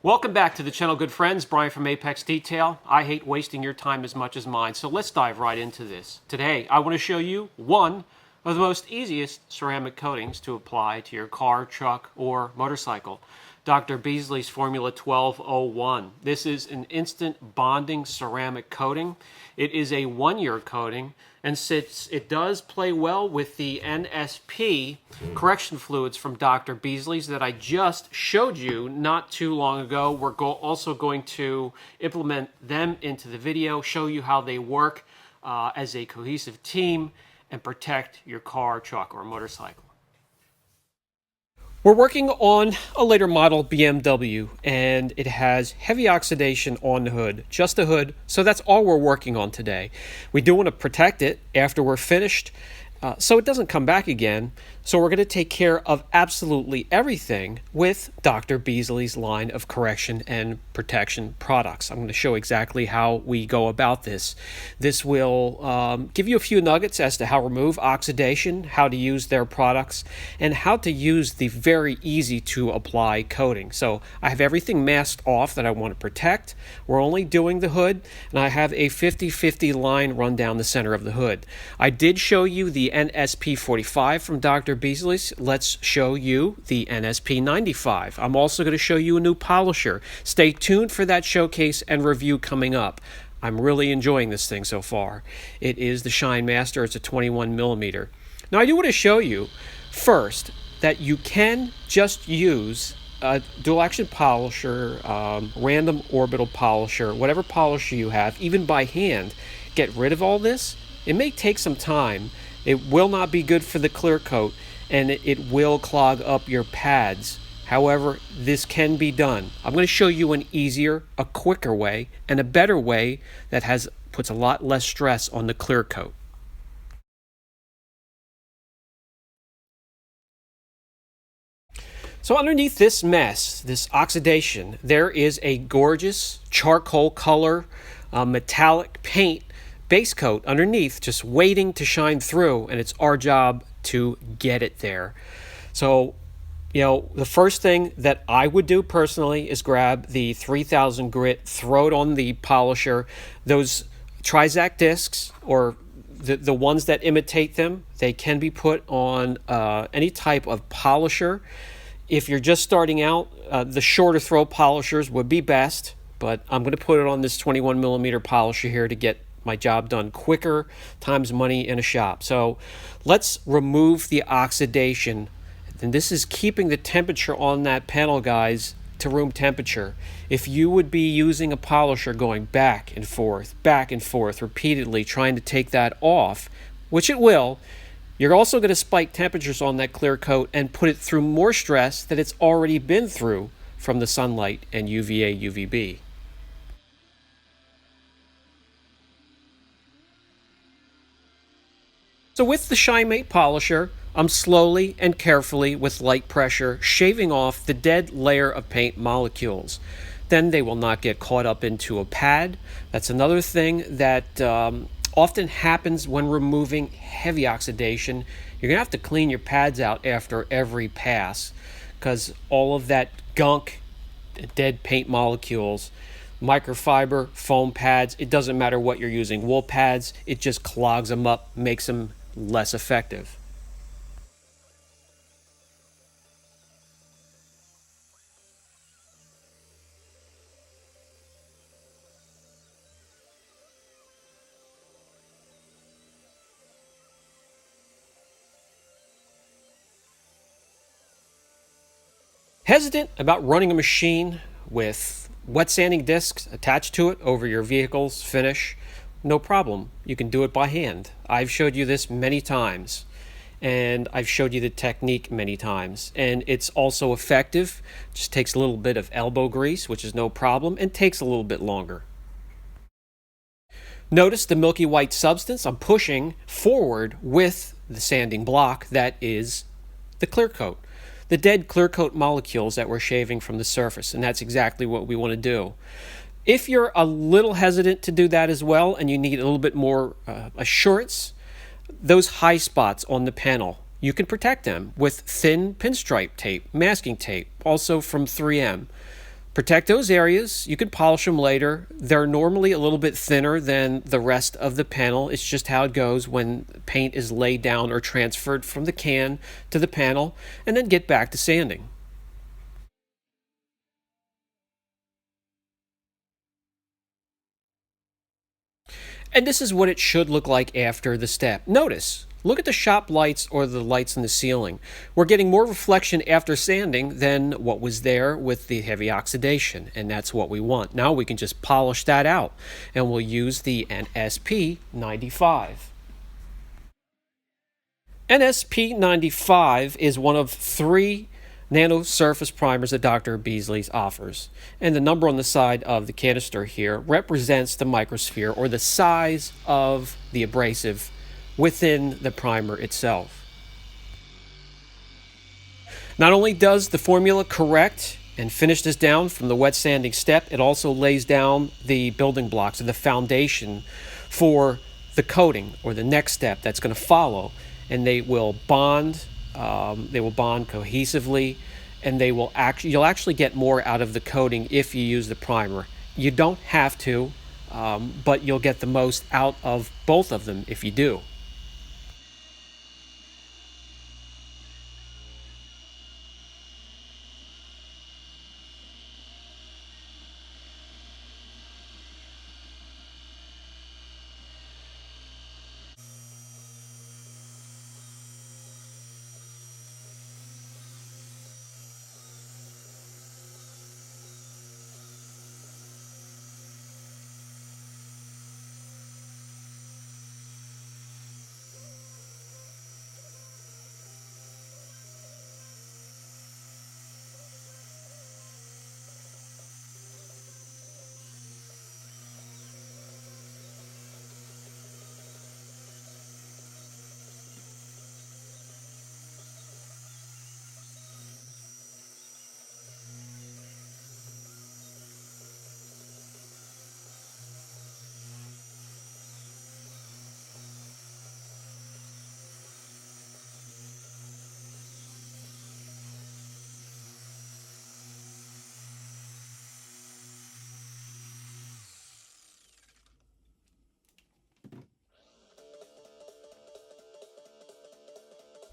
Welcome back to the channel, good friends. Brian from Apex Detail. I hate wasting your time as much as mine, so let's dive right into this. Today, I want to show you one of the most easiest ceramic coatings to apply to your car, truck, or motorcycle. Dr. Beasley's Formula 1201. This is an instant bonding ceramic coating. It is a 1-year coating, and since it does play well with the NSP correction fluids from Dr. Beasley's that I just showed you not too long ago, we're also going to implement them into the video, show you how they work as a cohesive team, and protect your car, truck, or motorcycle. We're working on a later model BMW, and it has heavy oxidation on the hood, just the hood, so that's all we're working on today. We do want to protect it after we're finished, so it doesn't come back again. So we're going to take care of absolutely everything with Dr. Beasley's line of correction and protection products. I'm going to show exactly how we go about this. This will give you a few nuggets as to how to remove oxidation, how to use their products, and how to use the very easy to apply coating. So I have everything masked off that I want to protect. We're only doing the hood, and I have a 50-50 line run down the center of the hood. I did show you the NSP 45 from Dr. Beasley's. Let's show you the NSP 95. I'm also going to show you a new polisher. Stay tuned for that showcase and review coming up. I'm really enjoying this thing so far. It is the Shine Master. It's a 21 millimeter. Now I do want to show you first that you can just use a dual action polisher, random orbital polisher, whatever polisher you have, even by hand. Get rid of all this. It may take some time. It will not be good for the clear coat, and it will clog up your pads. However, this can be done. I'm going to show you an easier, a quicker way, and a better way that puts a lot less stress on the clear coat. So underneath this mess, this oxidation, there is a gorgeous charcoal color, metallic paint base coat underneath, just waiting to shine through, and it's our job to get it there. So, the first thing that I would do personally is grab the 3000 grit, throw it on the polisher. Those Trizac discs, or the ones that imitate them, they can be put on any type of polisher. If you're just starting out, the shorter throw polishers would be best, but I'm going to put it on this 21 millimeter polisher here to get my job done quicker, times money in a shop. So let's remove the oxidation. And this is keeping the temperature on that panel, guys, to room temperature. If you would be using a polisher going back and forth repeatedly, trying to take that off, which it will, you're also going to spike temperatures on that clear coat and put it through more stress that it's already been through from the sunlight and UVA, UVB. So with the ShineMate polisher, I'm slowly and carefully, with light pressure, shaving off the dead layer of paint molecules. Then they will not get caught up into a pad. That's another thing that often happens when removing heavy oxidation. You're going to have to clean your pads out after every pass, because all of that gunk, dead paint molecules, microfiber, foam pads, it doesn't matter what you're using. Wool pads, it just clogs them up, makes them less effective. Hesitant about running a machine with wet sanding discs attached to it over your vehicle's finish? No problem. You can do it by hand. I've showed you this many times, and I've showed you the technique many times, and it's also effective. Just takes a little bit of elbow grease, which is no problem, and takes a little bit longer. Notice the milky white substance. I'm pushing forward with the sanding block that is the clear coat, the dead clear coat molecules that we're shaving from the surface, and that's exactly what we want to do. If you're a little hesitant to do that as well, and you need a little bit more assurance, those high spots on the panel, you can protect them with thin pinstripe tape, masking tape, also from 3M. Protect those areas. You can polish them later. They're normally a little bit thinner than the rest of the panel. It's just how it goes when paint is laid down or transferred from the can to the panel, and then get back to sanding. And this is what it should look like after the step. Notice, look at the shop lights or the lights in the ceiling. We're getting more reflection after sanding than what was there with the heavy oxidation, and that's what we want. Now we can just polish that out, and we'll use the NSP 95. NSP 95 is one of 3 nano surface primers that Dr. Beasley offers. And the number on the side of the canister here represents the microsphere, or the size of the abrasive within the primer itself. Not only does the formula correct and finish this down from the wet sanding step, it also lays down the building blocks, or the foundation for the coating, or the next step that's going to follow. And they will bond cohesively, and you'll actually get more out of the coating if you use the primer. You don't have to, but you'll get the most out of both of them if you do.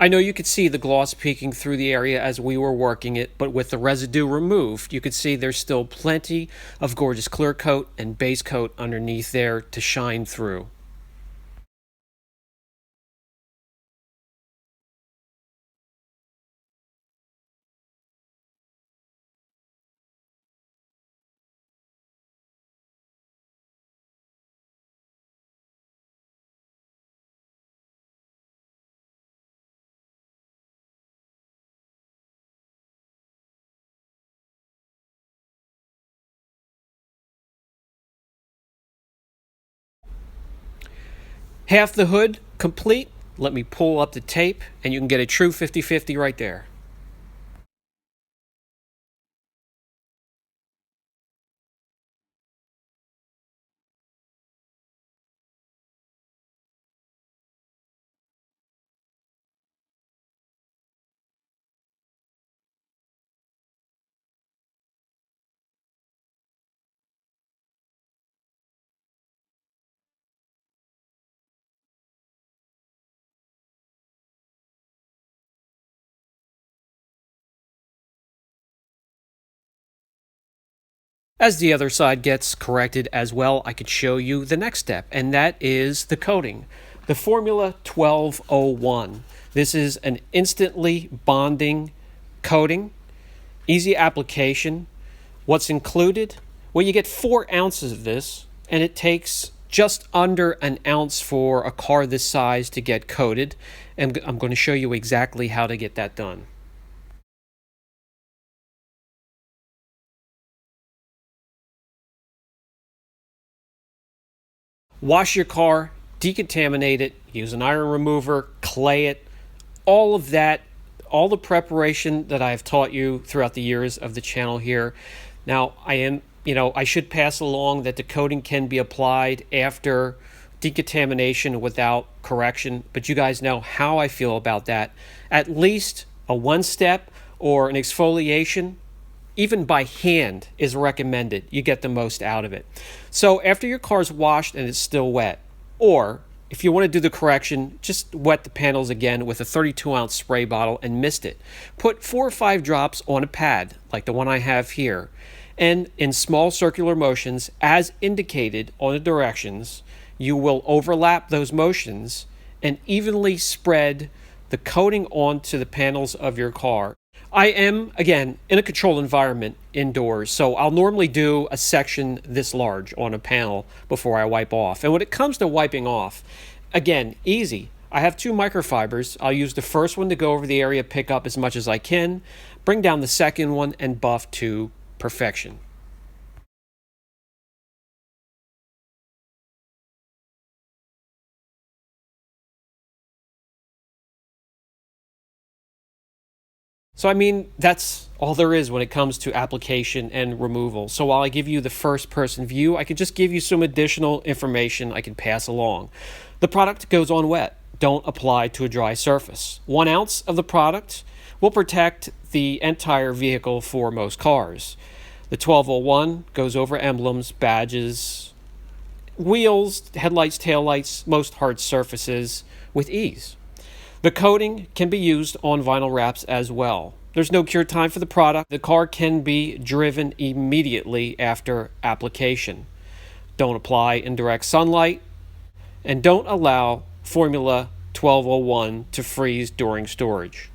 I know you could see the gloss peeking through the area as we were working it, but with the residue removed, you could see there's still plenty of gorgeous clear coat and base coat underneath there to shine through. Half the hood complete. Let me pull up the tape, and you can get a true 50-50 right there. As the other side gets corrected as well, I could show you the next step, and that is the coating. The Formula 1201. This is an instantly bonding coating, easy application. What's included? Well, you get 4 ounces of this, and it takes just under an ounce for a car this size to get coated, and I'm going to show you exactly how to get that done. Wash your car, decontaminate it, use an iron remover, clay it, all of that, all the preparation that I've taught you throughout the years of the channel here. Now, I should pass along that the coating can be applied after decontamination without correction, but you guys know how I feel about that. At least a 1-step or an exfoliation even by hand is recommended. You get the most out of it. So after your car's washed and it's still wet, or if you want to do the correction, just wet the panels again with a 32-ounce spray bottle and mist it. Put 4 or 5 drops on a pad, like the one I have here, and in small circular motions, as indicated on the directions, you will overlap those motions and evenly spread the coating onto the panels of your car. I am, again, in a controlled environment indoors, so I'll normally do a section this large on a panel before I wipe off. And when it comes to wiping off, again, easy. I have 2 microfibers. I'll use the first one to go over the area, pick up as much as I can, bring down the second one, and buff to perfection. So I mean, that's all there is when it comes to application and removal. So while I give you the first person view, I can just give you some additional information I can pass along. The product goes on wet. Don't apply to a dry surface. 1 ounce of the product will protect the entire vehicle for most cars. The 1201 goes over emblems, badges, wheels, headlights, taillights, most hard surfaces with ease. The coating can be used on vinyl wraps as well. There's no cure time for the product. The car can be driven immediately after application. Don't apply in direct sunlight, and don't allow Formula 1201 to freeze during storage.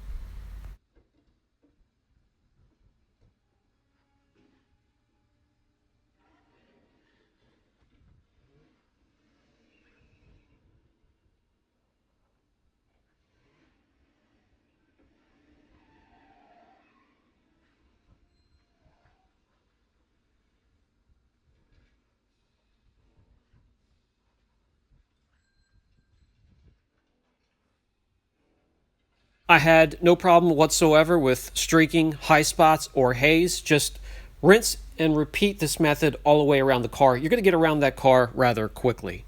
I had no problem whatsoever with streaking, high spots, or haze. Just rinse and repeat this method all the way around the car. You're going to get around that car rather quickly.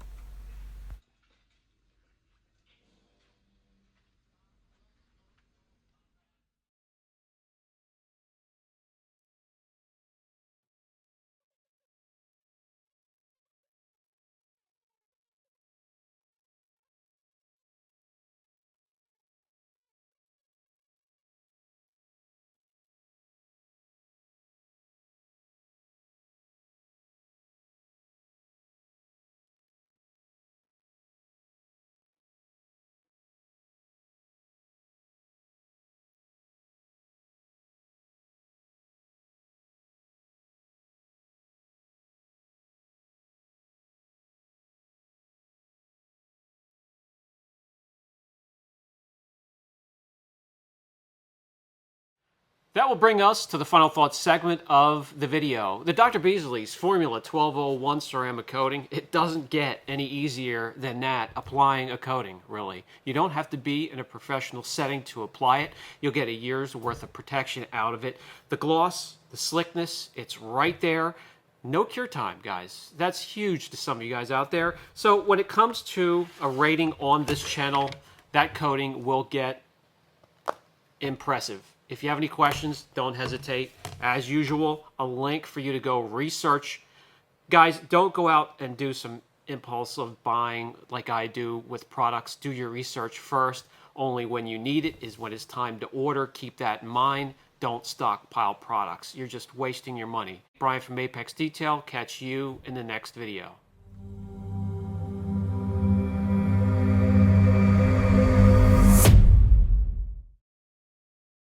That will bring us to the final thoughts segment of the video. The Dr. Beasley's Formula 1201 ceramic coating, it doesn't get any easier than that, applying a coating, really. You don't have to be in a professional setting to apply it. You'll get a year's worth of protection out of it. The gloss, the slickness, it's right there. No cure time, guys. That's huge to some of you guys out there. So when it comes to a rating on this channel, that coating will get impressive. If you have any questions, don't hesitate. As usual, a link for you to go research. Guys, don't go out and do some impulsive buying like I do with products. Do your research first. Only when you need it is when it's time to order. Keep that in mind. Don't stockpile products. You're just wasting your money. Brian from Apex Detail. Catch you in the next video.